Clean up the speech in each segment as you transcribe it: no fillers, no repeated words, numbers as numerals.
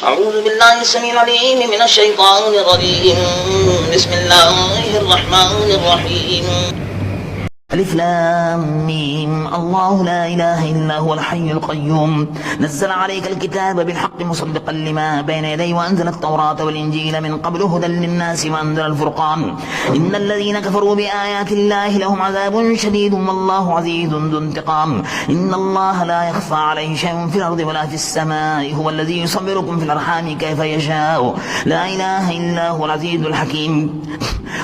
أعوذ بالله السميع العليم من الشيطان الرجيم. بسم الله الرحمن الرحيم. ألف لام ميم. الله لا إله إلا هو الحي القيوم نزل عليك الكتاب بالحق مصدقا لما بين يديه وأنزل التوراة والإنجيل من قبل هدى للناس وأنزل الفرقان. إن الذين كفروا بآيات الله لهم عذاب شديد والله عزيز ذو انتقام. إن الله لا يخفى عليه شيء في الأرض ولا في السماء هو الذي يصبركم في الأرحام كيف يشاء لا إله إلا هو العزيز الحكيم.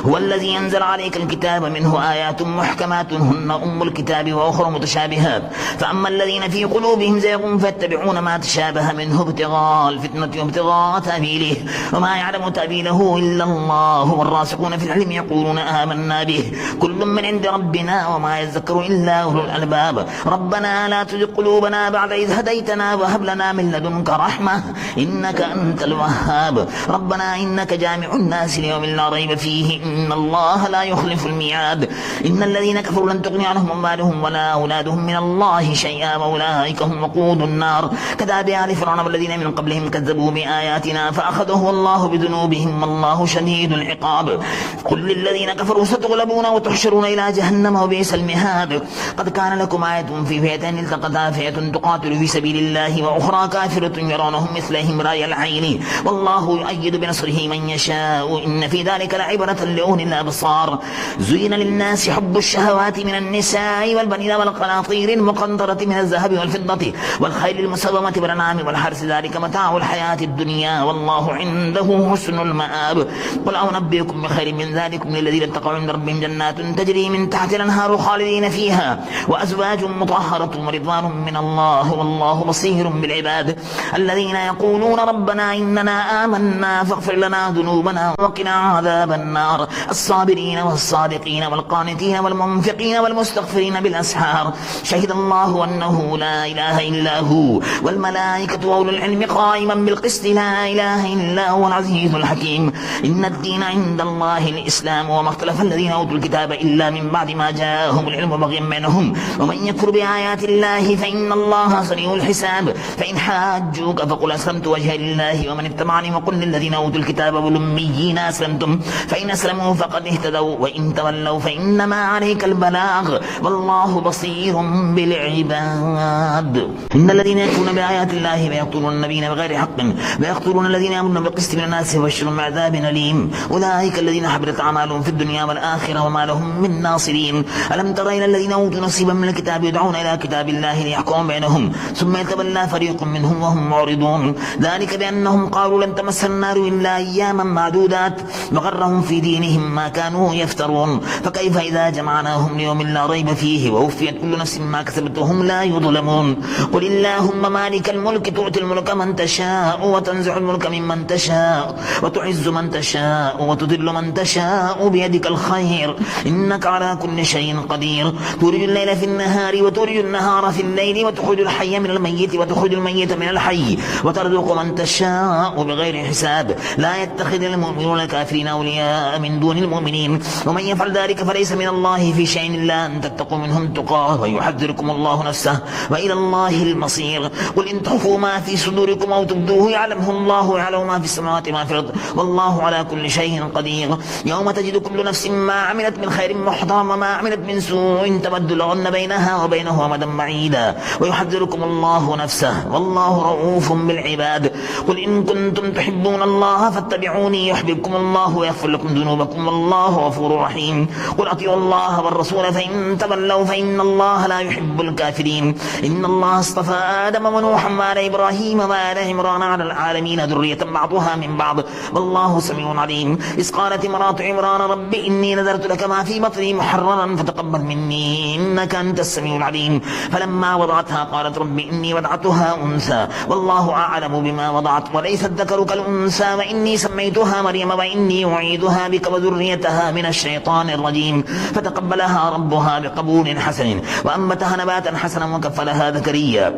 هو الذي ينزل عليك الكتاب منه آيات محكمات هن أم الكتاب وأخرى متشابهات فأما الذين في قلوبهم زيغ فاتبعون ما تشابه منه ابتغاء الفتنة وابتغاء تأويله وما يعلم تأويله إلا الله والراسخون في العلم يقولون آمنا به كل من عند ربنا وما يذكر إلا أولو الألباب. ربنا لا تزغ قلوبنا بعد إذ هديتنا وهب لنا من لدنك رحمة إنك أنت الوهاب. ربنا إنك جامع الناس ليوم لا ريب فيه إن الله لا يخلف الميعاد. إن الذين كفروا لن تغني عنهم أموالهم ولا أولادهم من الله شيئا وأولئك هم وقود النار. كداب آل فرعون والذين من قبلهم كذبوا بآياتنا فأخذهم الله بذنوبهم والله شديد العقاب. قل للذين كفروا ستغلبون وتحشرون إلى جهنم وبئس المهاد. قد كان لكم آية في فئتين التقتا فئة تقاتل في سبيل الله وأخرى كافرة يرونهم مثلهم رأي العين والله يؤيد بنصره من يشاء إن في ذلك لعبرة لأولي الأبصار. زين للناس حب الشهوات من النساء والبنين والقناطير المقنطرة من الذهب والفضة والخيل المسومة والأنعام والحرث ذلك متاع الحياة الدنيا والله عنده حسن المآب. قل أنبئكم بخير من ذلكم للذين اتقوا عند ربهم جنات تجري من تحت الأنهار خالدين فيها وأزواج مطهرة ورضوان من الله والله بصير بالعباد. الذين يقولون ربنا إننا آمنا فاغفر لنا ذنوبنا وقنا عذاب النار. الصابرين والصادقين والقانتين والمنفقين والمستغفرين بالأسحار. شهد الله أنه لا إله إلا هو والملائكة وأولو العلم قائما بالقسط لا إله إلا هو العزيز الحكيم. إن الدين عند الله الإسلام وما اختلف الذين أوتوا الكتاب إلا من بعد ما جاءهم العلم بغيا بينهم ومن يكفر بآيات الله فإن الله سريع الحساب. فإن حاجوك فقل أسلمت وجهي لله ومن اتبعني وقل للذين أوتوا الكتاب والأميين أسلمتم فإن أسلموا فقد اهتدوا وإن تولوا فإنما عليك البلاغ والله بصير بالعباد. إن الذين يكفرون بآيات الله ويقتلون النبيين بغير حق ويقتلون الذين يأمرون بالقسط من الناس فبشرهم بعذاب أليم. أولئك الذين حبطت أعمالهم في الدنيا والآخرة وما لهم من ناصرين. ألم تر إلى الذين أوتوا نصيبا من الكتاب يدعون إلى كتاب الله ليحكم بينهم ثم يتولى فريق منهم وهم معرضون. ذلك بأنهم قالوا لن تمسنا النار إلا أياما معدودات وغرهم في دينهم ما كانوا يفترون. فكيف إذا جمعناهم ليوم لا ريب فيه ووفيت كل نفس ما كسبت وهم لا يظلمون. قل اللهم مالك الملك تؤتي الملك من تشاء وتنزع الملك ممن تشاء وتعز من تشاء وتذل من تشاء بيدك الخير إنك على كل شيء قدير. تولج الليل في النهار وتولج النهار في الليل وتخرج الحي من الميت وتخرج الميت من الحي وترزق من تشاء بغير حساب. لا يتخذ المؤمنون الكافرين أولياء من دون المؤمنين ومن يفعل ذلك فليس من الله في شيء إلا أن تتقوا منهم تقاه ويحذركم الله نفسه وإلى الله المصير. قل إن تخفوا ما في صدوركم أو تبدوه يعلمه الله ويعلم ما في السماوات وما في الأرض والله على كل شيء قدير. يوم تجد كل نفس ما عملت من خير محضرا وما عملت من سوء تبدلن بينها وبينه أمدا بعيدا ويحذركم الله نفسه والله رؤوف بالعباد. قل إن كنتم تحبون الله فاتبعوني يحببكم الله ويغفر لكم ذنوبكم والله غفور رحيم. قل أطيعوا الله والرسول فإن تولوا فإن الله لا يحب الكافرين. إن الله اصطفى آدم ونوحا وآل إبراهيم وآل عمران على العالمين ذرية بعضها من بعض والله سميع عليم. إذ قالت امرأة عمران رب إني نذرت لك ما في بطني محررا فتقبل مني إنك أنت السميع العليم. فلما وضعتها قالت رب إني وضعتها أنثى والله أعلم بما وضعت وليس الذكر كالأنثى وإني سميتها مريم وإني أعيدها بك بك وذريتها من الشيطان الرجيم فتقبلها ربها بقبول حسن وأنبتها نباتا حسنا وكفلها زكريا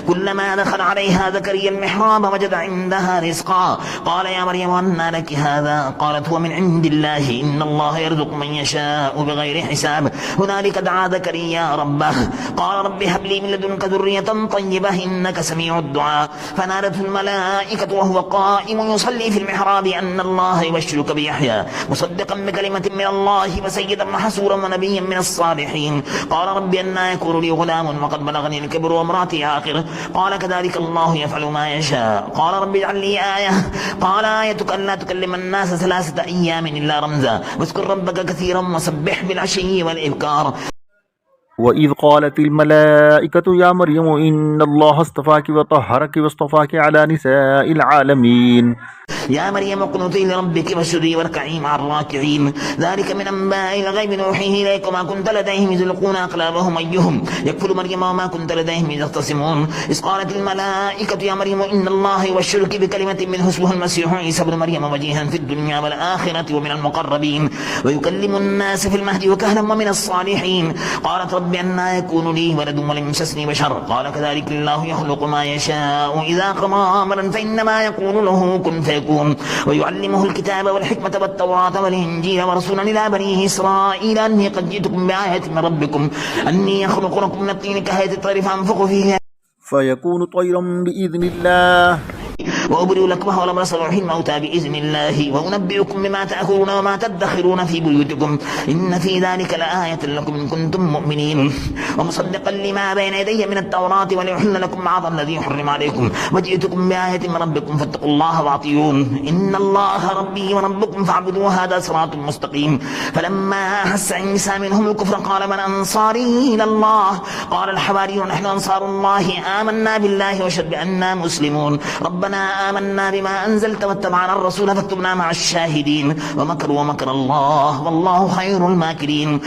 كلما دخل عليها زكريا المحراب وجد عندها رزقا قال يا مريم أنى لك هذا قالت هو من عند الله إن الله يرزق من يشاء بغير حساب هنالك دعا زكريا ربه قال رب هب لي من لدنك ذرية طيبة إنك سميع الدعاء فنادته الملائكة وهو قائم يصلي في المحراب أن الله يبشرك بيحيى مصدقا بكلمة من الله وسيدا وحسورا ونبيا من الصالحين قال رب أنى يكون لي غلام وقد بلغني الكبر وامرأتي عاقر قال كذلك الله يفعل ما يشاء قال رب اجعل لي آية قال آيتك ألا تكلم الناس 3 أيام إلا رمزا واذكر ربك كثيرا وسبح بالعشي والإبكار وإذ قالت الملائكة يا مريم إن الله اصطفاك وطهرك واصطفاك على نساء العالمين يا مريم اقنتي لربك واسجدي واركعي مع الراكعين ذلك من أنباء الغيب نوحيه إليك وما كنت لديهم إذ يلقون أقلامهم أيهم يكفل مريم وما كنت لديهم إذ يختصمون إذ قالت الملائكة يا مريم إن الله يبشرك بكلمة منه اسمه المسيح عيسى ابن مريم وجيها في الدنيا والآخرة ومن المقربين ويكلم الناس في المهد وكهلا ومن الصالحين قالت رب أنى يكون لي ولد ولم يمسسني بشر قال كذلك الله يخلق ما يشاء إذا قضى أمرا فإنما يقول له كن فيكون ويعلمه الكتاب والحكمة والتوراة والإنجيل ورسولا إلى بني إسرائيل أني قد جئتكم بآية من ربكم أني أخلق لكم من الطين كهيئة الطير فأنفخ فيه فيكون طيرا بإذن الله وأبرئ الأكمه والأبرص وأحيي الموتى بإذن الله وأنبئكم بما تأكلون وما تدخرون في بيوتكم إن في ذلك لآية لكم إن كنتم مؤمنين ومصدقا لما بين يدي من التوراة وليحل لكم بعض الذي حرم عليكم وجئتكم بآية من ربكم فاتقوا الله وأطيعون إن الله ربي وربكم فاعبدوه هذا صراط مستقيم فلما أحس عيسى منهم الكفر قال من أنصاري إلى الله قال الحواريون نحن أنصار الله آمنا بالله واشهد بأننا مسلمون ربنا آمنا بما أنزلت واتبعنا الرسول فاكتبنا مع الشاهدين ومكروا ومكر الله والله خير الماكرين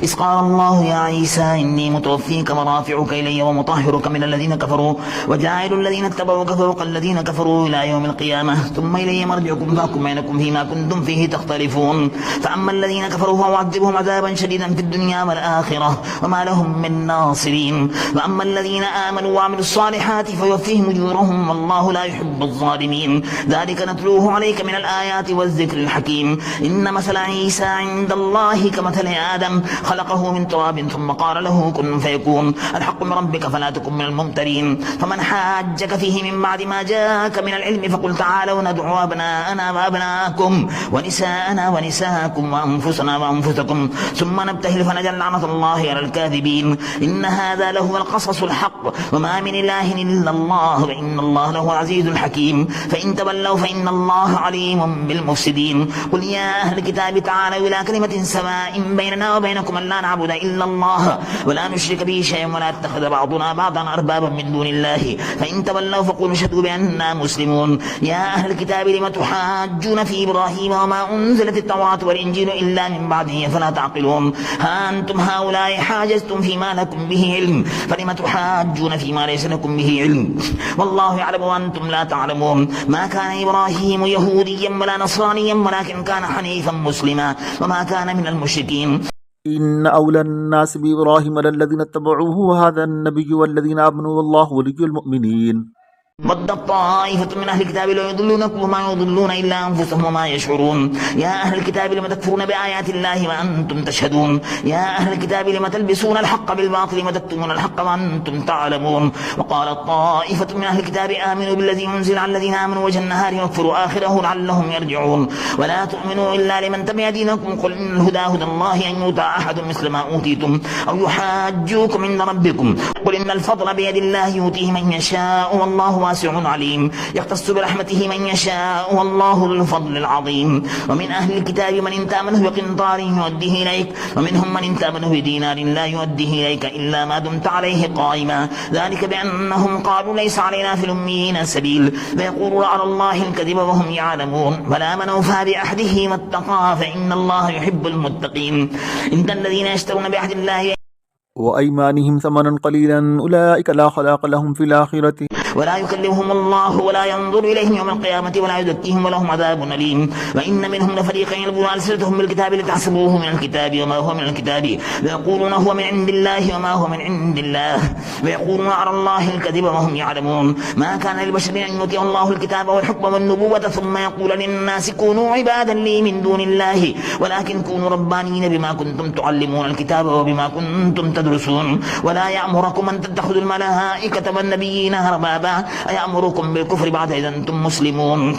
إذ قال الله يا عيسى إني متوفيك ورافعك إلي ومطهرك من الذين كفروا وجاعل الذين اتبعوك فوق الذين كفروا إلى يوم القيامة ثم إلي مرجعكم فأحكم بينكم فيما كنتم فيه تختلفون فأما الذين كفروا فأعذبهم عذابا شديدا في الدنيا والآخرة وما لهم من ناصرين وأما الذين آمنوا وعملوا الصالحات فيوفيهم أجورهم والله لا يحب الظالمين ذلك نتلوه عليك من الآيات والذكر الحكيم إن مثل عيسى عند الله كمثل آدم خلقه من تراب ثم قال له كن فيكون الحق من ربك فلا تكن من الممترين فمن حاجك فيه من بعد ما جاءك من العلم فقل تعالوا ندعو أبناءنا وأبناءكم ونساءنا ونساءكم وأنفسنا وأنفسكم ثم نبتهل فنجعل لعنة الله على الكاذبين إن هذا لهو القصص الحق وما من إله إلا الله وإن الله له عزيز الحكيم فإن تولوا فإن الله عليم بالمفسدين قل يا أهل الكتاب تعالوا إلى كلمة سواء بيننا وبينكم أن لا نعبد إلا الله ولا نشرك به شيئا ولا يتخذ بعضنا بعضا أربابا من دون الله فإن تولوا فقولوا اشهدوا بأننا مسلمون يا أهل الكتاب لم تحاجون في إبراهيم وما أنزلت التوراة والإنجيل إلا من بعده فلا تعقلون ها أنتم هؤلاء حاجزتم فيما لكم به علم فلم تحاجون فيما ليس لكم به علم والله يعلم وأنتم لا تعلمون ما كان إبراهيم يهوديا ولا نصرانيا ولكن كان حنيفا مسلما وما كان من المشركين إن أولى الناس بإبراهيم للذين اتبعوه وهذا النبي والذين آمنوا والله ولي المؤمنين ودت طائفة من أهل الكتاب لا يضلونكم وما يضلون إلا أنفسهم وما يشعرون يا أهل الكتاب لم تكفرون بآيات الله وأنتم تشهدون يا أهل الكتاب لم تلبسون الحق بالباطل وتكتمون الحق وأنتم تعلمون وقالت طائفة من أهل الكتاب آمنوا بالذي أنزل على الذين آمنوا وجه النهار واكفروا آخره لعلهم يرجعون ولا تؤمنوا إلا لمن تبع دينكم قل إن الهدى هدى الله أن يؤتى أحد مثل ما أوتيتم أو يحاجوكم عند ربكم قل إن الفضل بيد الله يؤتيه من يشاء والله واسع عليم يختص برحمته من يشاء والله ذو الفضل العظيم ومن أهل الكتاب من إن تأمنه بقنطار يؤديه إليك ومنهم من إن تأمنه بدينار لا يؤديه إليك إلا ما دمت عليه قائما ذلك بأنهم قالوا ليس علينا في الأميين سبيل فيقولون على الله الكذب وهم يعلمون ولا من أوفى بعهده واتقى فإن الله يحب المتقين إن الذين يشترون بعهد الله وأيمانهم ثمنا قليلا أولئك لا خلاق لهم في الآخرة ولا يكلمهم الله ولا ينظر إليهم يوم القيامة ولا يزكيهم ولهم عذاب أليم وإن منهم لفريقا يلبون ألسنتهم بالكتاب لتحسبوه من الكتاب وما هو من الكتاب ويقولون هو من عند الله وما هو من عند الله ويقولون على الله الكذب وهم يعلمون ما كان لبشر أن يؤتيه الله الكتاب والحكم والنبوة ثم يقول للناس كونوا عبادا لي من دون الله ولكن كونوا ربانيين بما كنتم تعلمون الكتاب وبما كنتم تدرسون ولا يأمركم أن تتخذوا الملائكة والنبيين أربابا أيأمركم بالكفر بعد إذا أنتم مسلمون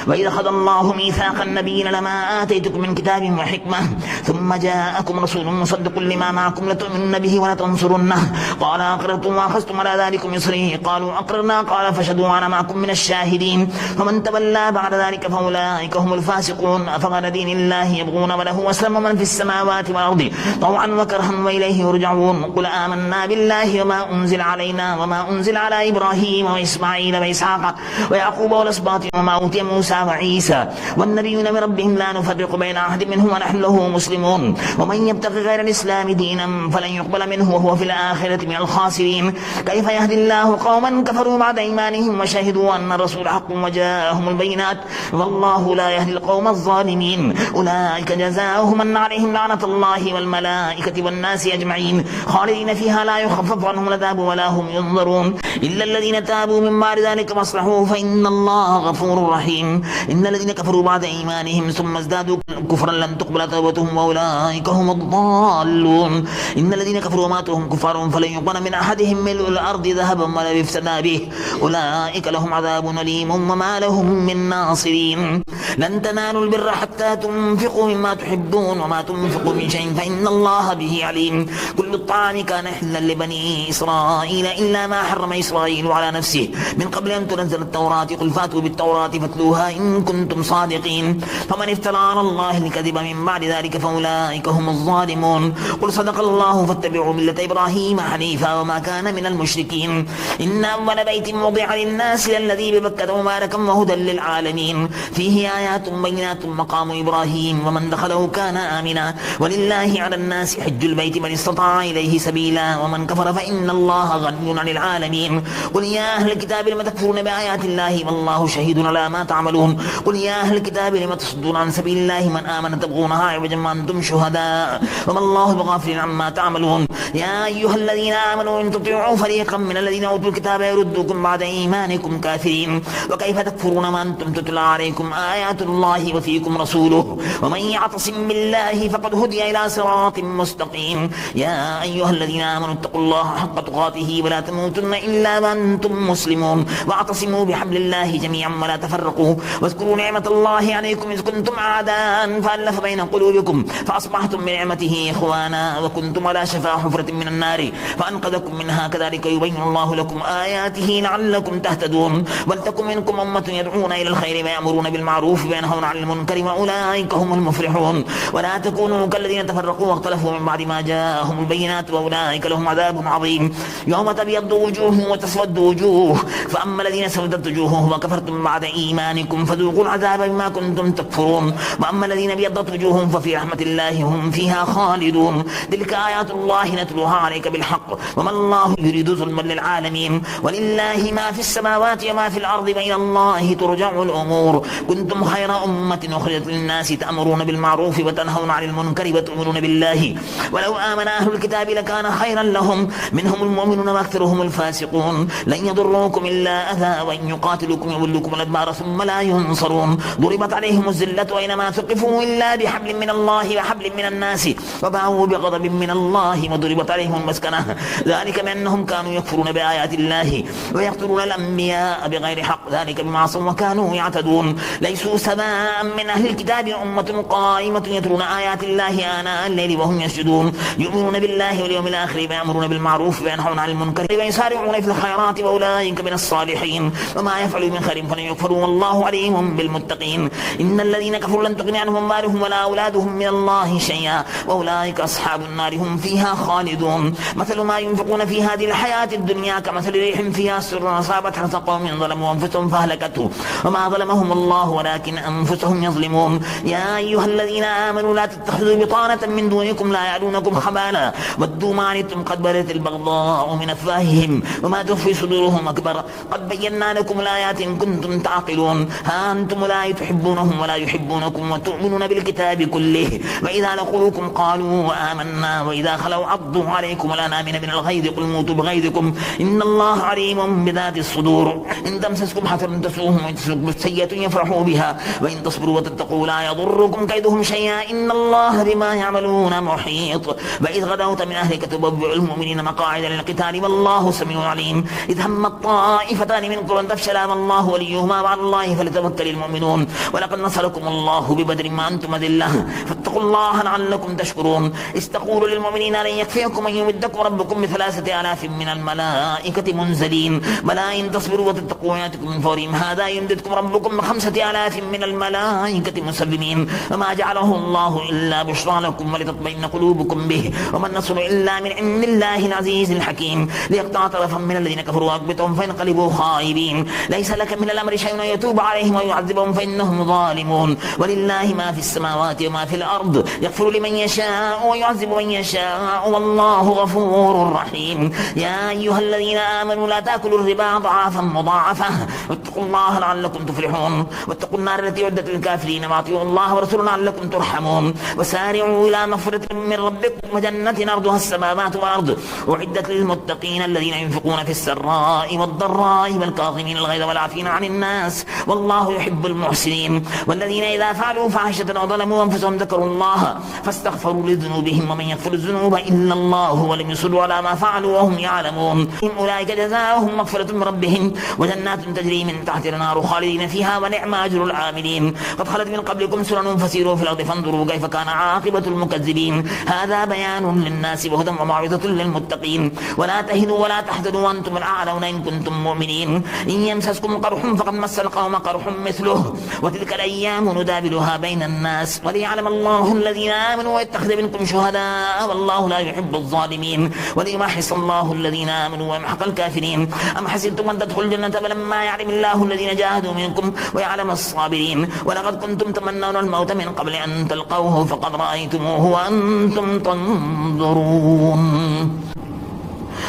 وإذا أخذ الله ميثاق النبيين لما آتيتكم من كتاب وحكمة ثم جاءكم رسول مصدق لما معكم لتؤمنن به ولتنصرنه قال أقررتم وأخذتم على ذلكم إصري قالوا أقررنا قال فاشهدوا وأنا معكم من الشاهدين فمن تولى بعد ذلك فأولئك هم الفاسقون أفغير دين الله يبغون وله أسلم من في السماوات والأرض طوعا وكرها وإليه يرجعون قل آمنا بالله وما أنزل علينا وما أنزل على إبراهيم وإسماعيل وإسحاق ويعقوب والأسباط وما أوتي موسى وعيسى والنبيون من ربهم لا نفرق بين أحد منهم ونحن له مسلمون ومن يبتغي غير الإسلام دينا فلن يقبل منه وهو في الآخرة من الخاسرين كيف يهدي الله قوما كفروا بعد إيمانهم وشهدوا أن الرسول حق وجاءهم البينات والله لا يهدي القوم الظالمين أولئك جزاؤهم أن عليهم لعنة الله والملائكة والناس أجمعين خالدين فيها لا يخفف عنهم العذاب ولا هم ينظرون إلا الذين تابوا من بعد ذلك واصلحوا فإن الله غفور رحيم إن الذين كفروا بعد إيمانهم ثم ازدادوا كفرا لن تقبل توبتهم وأولئك هم الضالون إن الذين كفروا وماتوا هم كفار فلن يقبل من أحدهم ملء الأرض ذهبا ولا يفتدى به أولئك لهم عذاب أليم وما لهم من ناصرين لن تنالوا البر حتى تنفقوا مما تحبون وما تنفقوا من شيء فإن الله به عليم كل الطعام كان حلا لبني إسرائيل إلا ما حرم إسرائيل على نفسه من قبل أن تنزل التوراة قل فاتوا بالتوراة فاتلوها إن كنتم صادقين فمن افترى على الله الكذب من بعد ذلك فأولئك هم الظالمون قل صدق الله فاتبعوا ملة إبراهيم حنيفا وما كان من المشركين إن أول بيت وضع للناس الذي ببكة مباركا وهدى للعالمين فيه آيات بينات مقام إبراهيم ومن دخله كان آمنا ولله على الناس حج البيت من استطاع إليه سبيلا ومن كفر فإن الله غني عن العالمين قل يا أهل الكتاب لم تكفرون بآيات الله والله شهيد على ما تعملون قل يا أهل الكتاب لم تصدون عن سبيل الله من آمن تبغونها عوجا وأنتم شهداء وما الله بغافل عما تعملون يا أيها الذين آمنوا إن تطيعوا فريقا من الذين أوتوا الكتاب يردوكم بعد إيمانكم كافرين وكيف تكفرون ما أنتم تتلى عليكم آيات الله وفيكم رسوله ومن يعتصم بالله فقد هدي إلى صراط مستقيم يا أيها الذين آمنوا اتقوا الله حق تقاته ولا تموتن إلا وأنتم مسلمون واعتصموا بحبل الله جميعا ولا تفرقوا واذكروا نعمة الله عليكم إذ كنتم أعداء فألف بين قلوبكم فأصبحتم بنعمته إخوانا وكنتم على شفا حفرة من النار فأنقذكم منها كذلك يبين الله لكم آياته لعلكم تهتدون ولتكن منكم أمة يدعون إلى الخير ويأمرون بالمعروف وينهون عن المنكر وأولئك هم المفلحون ولا تكونوا كالذين تفرقوا واختلفوا من بعد ما جاءهم البينات وأولئك لهم عذاب عظيم يوم تبيض وجوه وتسود وجوه فأما الذين سودت وجوههم وكفرتم بعد إيمانكم فذوقوا العذاب بما كنتم تكفرون وأما الذين ابيضت وجوههم ففي رحمة الله هم فيها خالدون تلك آيات الله نتلوها عليك بالحق وما الله يريد ظلما للعالمين ولله ما في السماوات وما في الأرض وإلى الله ترجع الأمور كنتم خير أمة أخرجت للناس تأمرون بالمعروف وتنهون عن المنكر وتؤمنون بالله ولو آمن أهل الكتاب لكان خيرا لهم منهم المؤمنون وأكثرهم الفاسقون لن يضروكم إلا أذى وإن يقاتلوكم يولوكم الأدبار ثم لا ينصرون ضربت عليهم الذلة أينما ثقفوا إلا بحبل من الله وحبل من الناس وباءوا بغضب من الله وضربت عليهم المسكنة ذلك بأنهم كانوا يكفرون بآيات الله ويقتلون الأنبياء بغير حق ذلك بما عصوا وكانوا يعتدون ليسوا سواء من أهل الكتاب أمة قائمة يتلون آيات الله آناء الليل وهم يسجدون يؤمنون بالله واليوم الآخر ويأمرون بالمعروف وينهون عن المنكر ويسارعون في الخيرات وأولئك من الصالحين وما يفعلوا من خير فلن يكفروا والله عليم بالمتقين إن الذين كفروا لن تغني عنهم أموالهم ولا أولادهم من الله شيئا وأولئك أصحاب النار هم فيها خالدون مثل ما ينفقون في هذه الحياة الدنيا كمثل ريح فيها سر أصابت حرث قوم ظلموا أنفسهم فأهلكته وما ظلمهم الله ولكن ولكن أنفسهم يظلمون يا أيها الذين آمنوا لا تتخذوا بطانة من دونكم لا يعلونكم خبالا ودوا ما عنتم قد بدت البغضاء من أفواههم وما تخفي صدورهم أكبر قد بينا لكم الآيات إن كنتم تعقلون ها أنتم لا تحبونهم ولا يحبونكم وتؤمنون بالكتاب كله وإذا لقوكم قالوا آمنا وإذا خلوا عضوا عليكم الأنامل من الغيظ قل موتوا بغيظكم إن الله عليم بذات الصدور إن تمسسكم حسنة تسؤهم وإن تصبكم سيئة يفرحوا بها وإن تصبروا وتتقوا لا يضركم كيدهم شيئا إن الله بما يعملون محيط وإذ غدوت من أهلك تبوئ المؤمنين مقاعد للقتال والله سميع عليم إذ هم الطائفتان منكم أن تفشلا والله وليهما وعلى الله فليتوكل المؤمنون ولقد نصركم الله ببدر ما أنتم أذلة فاتقوا الله لعلكم تشكرون إذ تقول للمؤمنين لن يكفيكم أن يمدكم ربكم ب3,000 من الملائكة منزلين بلى إن تصبروا وتتقوا يأتكم من فورهم هذا يمددكم ربكم ب5,000 من الملائكة مسلمين وما جعله الله إلا بشرى لكم ولتطمئن قلوبكم به وما النصر إلا من عند الله العزيز الحكيم ليقطع طرفا من الذين كفروا ويكبتهم فينقلبوا خائبين ليس لك من الأمر شيء يتوب عليهم ويعذبهم فإنهم ظالمون ولله ما في السماوات وما في الأرض يغفر لمن يشاء ويعذب من يشاء والله غفور رحيم يا أيها الذين آمنوا لا تأكلوا الربا ضعافا مضاعفة واتقوا الله لعلكم تفلحون واتقوا النار التي أعدت للكافرين وأطيعوا الله ورسوله لعلكم ترحمون وسارعوا إلى مغفرة من ربكم وجنة أرضها السماوات والأرض أعدت للمتقين الذين ينفقون في السراء والضراء والكاظمين الغيظ والعافين عن الناس والله يحب المحسنين والذين إذا فعلوا فاحشة أو ظلموا أنفسهم ذكروا الله فاستغفروا لذنوبهم ومن يغفر الذنوب إلا الله ولم يصروا على ما فعلوا وهم يعلمون أولئك جزاؤهم مغفرة من ربهم وجنات تجري من تحت النار خالدين فيها ونعم أجر العاملين قد خلت من قبلكم سنن فسيروا في الأرض فانظروا كيف كان عاقبة المكذبين هذا بيان للناس وهدى وموعظة للمتقين ولا تهنوا ولا تحزنوا وأنتم الأعلون إن كنتم مؤمنين إن يمسسكم قرح فقد مس القوم قرح مثله وتلك الأيام نداولها بين الناس وليعلم الله الذين آمنوا ويتخذ منكم شهداء والله لا يحب الظالمين وليمحص الله الذين آمنوا ويمحق الكافرين أم حسبتم أن تدخلوا الجنة ولما يعلم الله الذين جاهدوا منكم ويعلم الصابرين ولقد كنتم تمنون الموت من قبل أن تلقوه فقد رأيتموه وأنتم تنظرون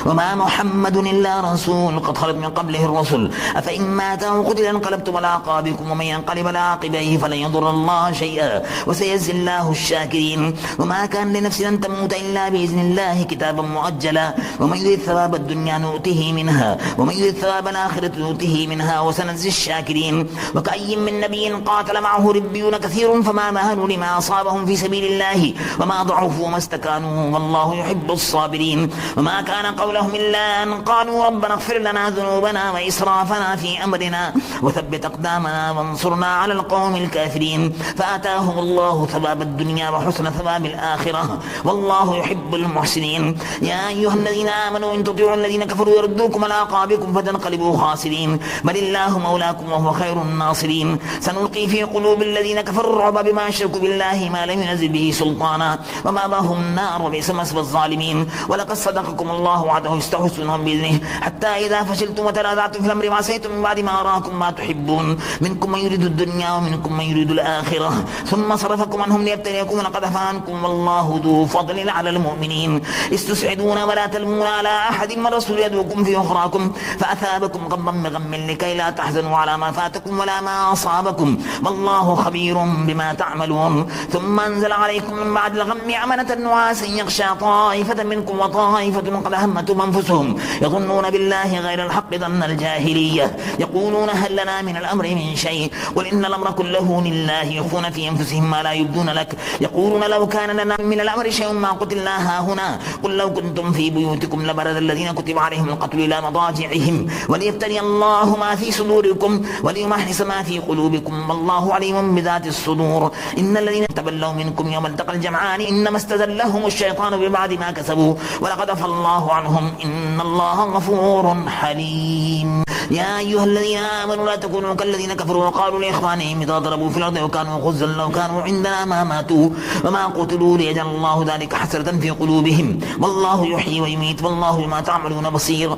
وما محمد إلا رسول قد خلت من قبله الرسل أفإن مات أو قتل انقلبتم على أعقابكم ومن ينقلب على عقبيه فلن يضر الله شيئا وسيجزي الله الشاكرين وما كان لنفس أن تموت إلا بإذن الله كتابا مؤجلا ومن يريد ثواب الدنيا نؤته منها ومن يريد ثواب الآخرة نؤته منها وسنجزي الشاكرين وكأي من نبي قاتل معه ربيون كثير فما مهنوا لما أصابهم في سبيل الله وما ضعفوا وما استكانوا والله يحب الصابرين وما كان قولهم إلا أن قالوا ربنا اغفر لنا ذنوبنا وإسرافنا في أمرنا وثبت أقدامنا وانصرنا على القوم الكافرين فآتاهم الله ثواب الدنيا وحسن ثواب الآخرة والله يحب المحسنين يا أيها الذين آمنوا إن تطيعوا الذين كفروا يردوكم على أعقابكم فتنقلبوا خاسرين بل الله مولاكم وهو خير الناصرين سنلقي في قلوب الذين كفروا الرعب بما أشركوا بالله ما لم ينزل به سلطانا ومأواهم النار وبئس مثوى الظالمين ولقد صدقكم الله وعده استحسنهم بإذنه حتى إذا فشلتم وتنازعتم في الأمر وعصيتم من بعد ما أراكم ما تحبون منكم من يريد الدنيا ومنكم من يريد الآخرة ثم صرفكم عنهم ليبتليكم ولقد عفا عنكم والله ذو فضل على المؤمنين استسعدون ولا تلمون على أحد من رسول يدعوكم في أخراكم فأثابكم غما بغم لكي لا تحزنوا على ما فاتكم ولا ما أصابكم والله خبير بما تعملون ثم أنزل عليكم من بعد الغم أمنة نعاسا يغشى طائفة منكم وطائفة قد همتهم أنفسهم يظنون بالله غير الحق ظن الجاهلية يقولون هل لنا من الأمر من شيء قل إن الأمر كله لله يخفون في أنفسهم ما لا يبدون لك يقولون لو كان لنا من الأمر شيء ما قتلنا هاهنا قل لو كنتم في بيوتكم لبرز الذين كتب عليهم القتل إلى مضاجعهم وليبتلي الله ما في صدوركم وليمحص ما في قلوبكم والله عليم بذات الصدور إن الذين تبلوا منكم يوم التقى الجمعان إنما استزلهم الشيطان ببعد ما كسبوا ولقد عفا الله عنهم إن الله غفور حليم يا أيها الذين آمنوا لا تكونوا كالذين كفروا وقالوا لإخوانهم إذا ضربوا في الأرض وكانوا غزا لو كانوا عندنا ما ماتوا وما قتلوا ليجعل الله ذلك حسرة في قلوبهم والله يحيي ويميت والله بما تعملون بصير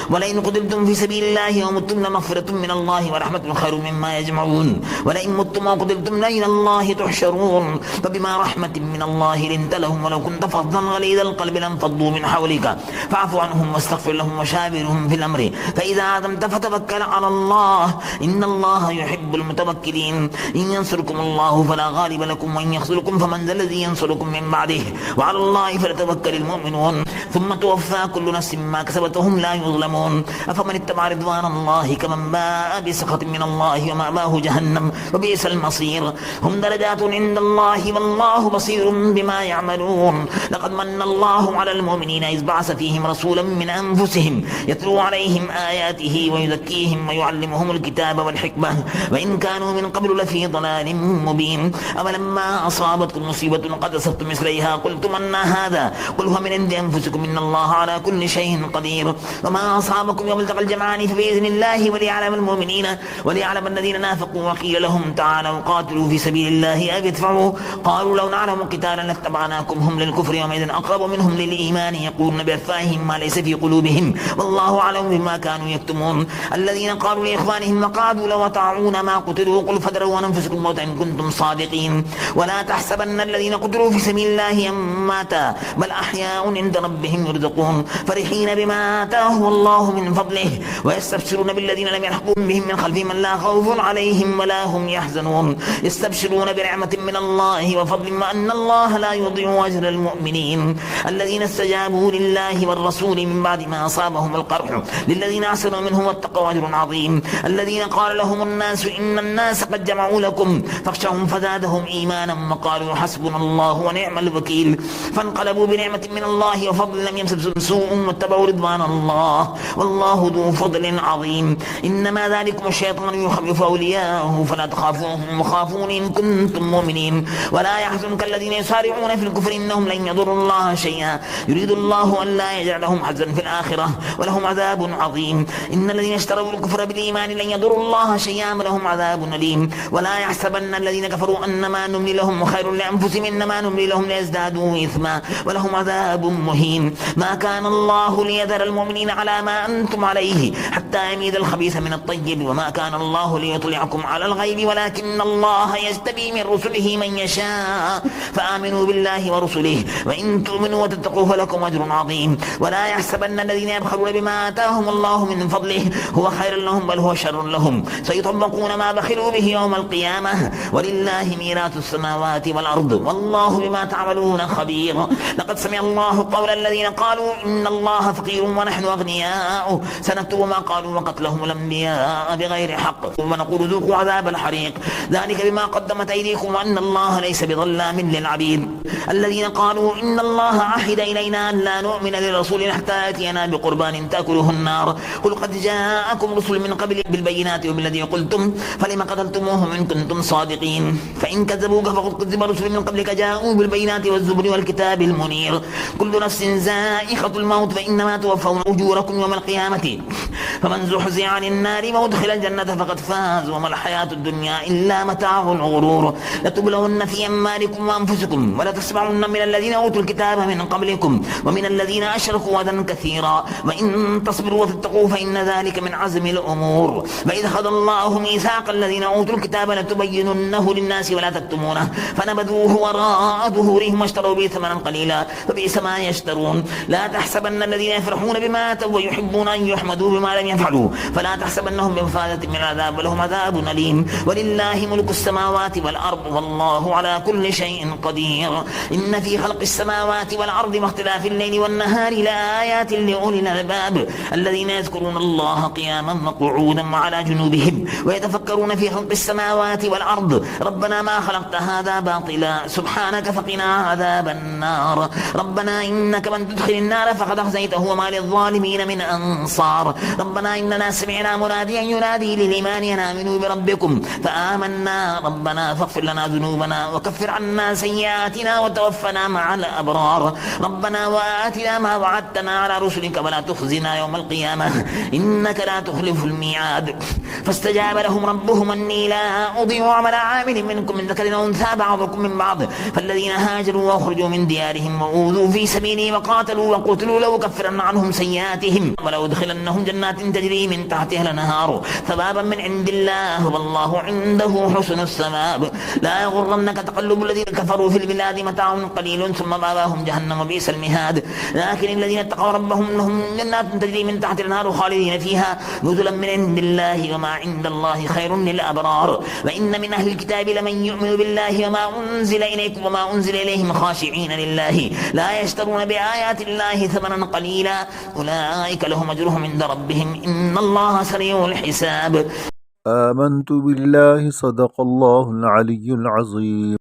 ولئن قتلتم في سبيل الله ومتم لمغفرة من الله ورحمة خير مما يجمعون ولئن متم وقتلتم لإلى الله تحشرون فبما رحمة من الله لنت لهم ولو كنت فظا غليظ القلب لانفضوا من حولك فاعف عنهم واستغفر لهم وشاورهم في الأمر فإذا عزمت فتوكل على الله إن الله يحب المتوكلين إن ينصركم الله فلا غالب لكم وإن يخذلكم فمن ذا الذي ينصركم من بعده وعلى الله فليتوكل المؤمنون ثم توفى كل نفس ما كسبت وهم لا يظلمون أفمن اتبع رضوان الله كمن باء بسخط من الله ومأواه جهنم وبئس المصير هم درجات عند الله والله بصير بما يعملون لقد من الله على المؤمنين إذ بعث فيهم رسولا من أنفسهم يتلو عليهم آياته ويزكيهم ويعلمهم الكتاب والحكمة وإن كانوا من قبل لفي ضلال مبين أولما أصابتكم مصيبة قد أصبتم مثليها قلتم أن هذا قل هو من عند أنفسكم إن الله على كل شيء قدير وما أصابكم يوم التقى الجمعان فبإذن الله وليعلم المؤمنين وليعلم الذين نافقوا وقيل لهم تعالوا قاتلوا في سبيل الله أو ادفعوا قالوا لو نعلم قتالا لاتبعناكم هم للكفر يومئذ أقرب منهم للإيمان يقولون بأفواههم ما ليس في قلوبهم والله أعلم بما كانوا يكتمون الذين قالوا لإخوانهم وقعدوا لو أطاعونا ما قتلوا قل فادروا عن أنفسكم الموت إن كنتم صادقين ولا تحسبن الذين قتلوا في سبيل الله أمواتا بل أحياء عند ربهم يرزقون فرحين بما آتاهم الله من فضله ويستبشرون بالذين لم يلحقوا بهم من خلفهم لا خوف عليهم ولا هم يحزنون يستبشرون بنعمة من الله وفضل وأن الله لا يضيع أجر المؤمنين الذين استجابوا لله والرسول من بعد ما أصابهم القرح للذين أحسنوا منهم واتقوا أجر عظيم الذين قال لهم الناس إن الناس قد جمعوا لكم فاخشوهم فزادهم إيمانا وقالوا حسبنا الله ونعم الوكيل فانقلبوا بنعمة من الله وفضل لم يمسسهم سوء واتبعوا رضوان الله والله ذو فضل عظيم إنما ذلكم الشيطان يخوف أولياءه فلا تخافوهم وخافون إن كنتم مؤمنين ولا يحزنك الذين يسارعون في الكفر إنهم لن يضروا الله شيئا يريد الله أن لا يجعل لهم حزا في الآخرة ولهم عذاب عظيم إن الذين اشتروا الكفر بالإيمان لن يضروا الله شيئا ولهم عذاب أليم ولا يحسبن الذين كفروا أنما نملي لهم خير لأنفسهم إنما نملي لهم ليزدادوا إثما ولهم عذاب مهين ما كان الله ليذر المؤمنين على ما أنتم عليه حتى يميز الخبيث من الطيب وما كان الله ليطلعكم على الغيب ولكن الله يجتبي من رسله من يشاء فآمنوا بالله ورسله وإن تؤمنوا وتتقوا فلكم أجر عظيم ولا يحسبن الذين يبخلون بما آتاهم الله من فضله هو خير لهم بل هو شر لهم سيطبقون ما بخلوا به يوم القيامة ولله ميراث السماوات والأرض والله بما تعملون خبير لقد سمع الله قول الذين قالوا إن الله فقير ونحن أغنياء سنكتب ما قالوا وقتلهم الأنبياء بغير حق ونقول ذوقوا عذاب الحريق ذلك بما قدمت أيديكم وأن الله ليس بظلام للعبيد الذين قالوا إن الله عهد إلينا أن لا نؤمن لرسول حتى يأتينا بقربان تأكله النار قل قد جاءكم رسل من قبل بالبينات وبالذي قلتم فلما قتلتموهم إن كنتم صادقين فإن كذبوك فقد كذب رسل من قبلك جاءوا بالبينات والزبر والكتاب المنير كل نفس زائقة الموت فإنما توفون أجوركم يوم القيامة فمن زحزح عن النار وأدخل الجنة فقد فاز وما الحياة الدنيا إلا متاع الغرور لتبلون في أموالكم وأنفسكم ولا تسمعن من الذين أوتوا الكتاب من قبلكم ومن الذين أشركوا أذى كثيرا وإن تصبروا وتتقوا فإن ذلك من عزم الأمور وإذ أخذ الله ميثاق الذين أوتوا الكتاب لتبيننه للناس ولا تكتمونه فنبذوه وراء ظهورهم واشتروا به ثمنا قليلا فبئس ما يشترون لا تحسبن الذين يفرحون بما أتوا ويحبون أن يحمدوا بما لم يفعلوا فلا تحسبنهم بمفازة من العذاب ولهم عذاب أليم ولله ملك السماوات والأرض والله على كل شيء قدير إن في خلق السماوات والأرض واختلاف الليل والنهار لآيات لأولي الألباب الذين يذكرون الله قياما وقعودا وعلى جنوبهم ويتفكرون يتفكرون في خلق السماوات والأرض ربنا ما خلقت هذا باطلا سبحانك فقنا عذاب النار ربنا إنك من تدخل النار فقد أخزيته وما للظالمين من أنصار ربنا إننا سمعنا مناديا ينادي للإيمان أن آمنوا بربكم فآمنا ربنا فاغفر لنا ذنوبنا وكفر عنا سيئاتنا وتوفنا مع الأبرار ربنا وآتنا ما وعدتنا على رسلك ولا تخزنا يوم القيامة إنك لا تخلف الميعاد فاستجاب لهم ربهم أني لا أضيع عمل عامل منكم من ذكر أو أنثى بعضكم من بعض فالذين هاجروا وأخرجوا من ديارهم وأوذوا في سبيلي وقاتلوا وقتلوا لأكفرن عنهم سيئاتهم ولأدخلنهم جنات تجري من تحتها الأنهار ثوابا من عند الله والله عنده حسن الثواب لا يغرنك تقلب الذين كفروا في البلاد متاع قليل ثم مأواهم جهنم وبئس المهاد لكن الذين اتقوا ربهم لهم جنات تجري من تحت الأنهار خالدين فيها نزلا من عند الله وما عند الله خير للأبرار وإن من أهل الكتاب لمن يؤمن بالله وما أنزل إليكم وما أنزل إليهم خاشعين لله لا يشترون بآيات الله ثمنا قليلا أولئك لهم أجرهم عند ربهم إن الله سريع الحساب آمنت بالله صدق الله العلي العظيم